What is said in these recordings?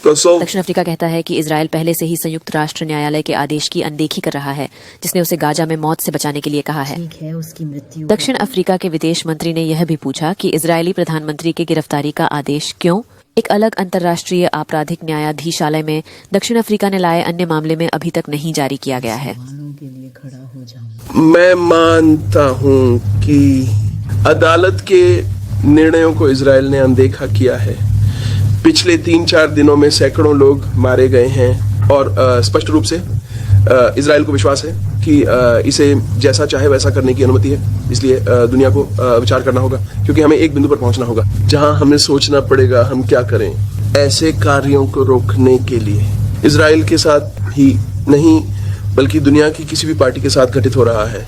दक्षिण अफ्रीका कहता है कि इजरायल पहले से ही संयुक्त राष्ट्र न्यायालय के आदेश की अनदेखी कर रहा है, जिसने उसे गाजा में मौत से बचाने के लिए कहा है। दक्षिण अफ्रीका के विदेश मंत्री ने यह भी पूछा कि इजरायली प्रधानमंत्री के गिरफ्तारी का आदेश क्यों एक अलग अंतर्राष्ट्रीय आपराधिक न्यायाधीशालय में दक्षिण अफ्रीका ने लाए अन्य मामले में अभी तक नहीं जारी किया गया है। मैं मानता हूं कि अदालत के निर्णयों को इजरायल ने अनदेखा किया है। पिछले 3-4 दिनों में सैकड़ों लोग मारे गए हैं और स्पष्ट रूप से इजरायल को विश्वास है कि इसे जैसा चाहे वैसा करने की अनुमति है। इसलिए दुनिया को विचार करना होगा, क्योंकि हमें एक बिंदु पर पहुंचना होगा जहां हमें सोचना पड़ेगा हम क्या करें। ऐसे कार्यों को रोकने के लिए इजरायल के साथ ही नहीं बल्कि दुनिया की किसी भी पार्टी के साथ घटित हो रहा है।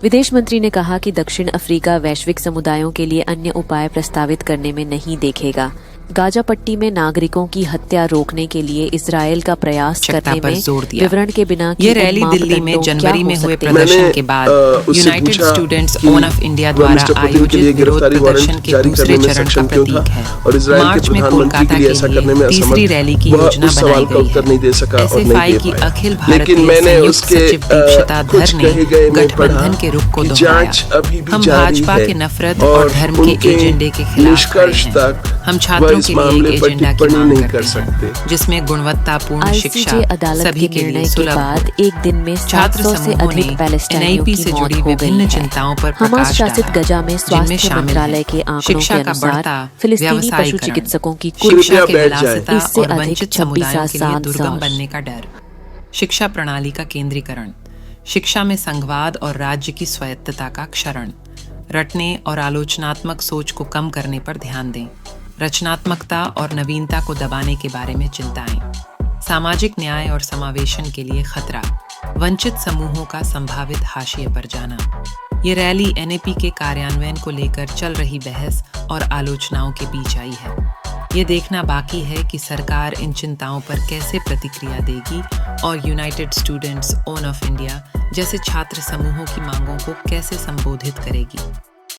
विदेश मंत्री ने कहा कि दक्षिण अफ्रीका वैश्विक समुदायों के लिए अन्य उपाय प्रस्तावित करने में नहीं देखेगा। गाजा पट्टी में नागरिकों की हत्या रोकने के लिए इजरायल का प्रयास करने में विवरण के बिना ये रैली दिल्ली में जनवरी में हुए प्रदर्शन के बाद United students own of India द्वारा आयोजित विरोध प्रदर्शन के दूसरे चरण का प्रतीक है। मार्च में कोलकाता के लिए तीसरी रैली की योजना बनाई गई है। एसएफआई की अखिल भारतीय संयुक्त सचिव दीक्षिता धर ने गठबंधन के रुख को दोहराया। हम भाजपा के नफरत और धर्म के एजेंडे के खिलाफ खड़े हैं। हम छात्रों के लिए एक एजेंडा की मांग करते हैं, जिसमें गुणवत्तापूर्ण शिक्षा सभी के लिए सुलभ एक दिन में छात्र समूहों ने एनआईपी से जुड़ी विभिन्न चिंताओं पर प्रकाश डाला, जिनमें शामिल है शिक्षा का बढ़ता व्यवसायीकरण, चिकित्सकों की शिक्षा के विलासिता और वंचित समुदायों के लिए दुर्गम बनने का डर, शिक्षा प्रणाली का केंद्रीकरण, शिक्षा में संघवाद और राज्य की स्वायत्तता का क्षरण, रटने और आलोचनात्मक सोच को कम करने पर ध्यान दें, रचनात्मकता और नवीनता को दबाने के बारे में चिंताएं, सामाजिक न्याय और समावेशन के लिए खतरा, वंचित समूहों का संभावित हाशिए पर जाना। ये रैली एनएपी के कार्यान्वयन को लेकर चल रही बहस और आलोचनाओं के बीच आई है। ये देखना बाकी है कि सरकार इन चिंताओं पर कैसे प्रतिक्रिया देगी और United students own of India जैसे छात्र समूहों की मांगों को कैसे संबोधित करेगी।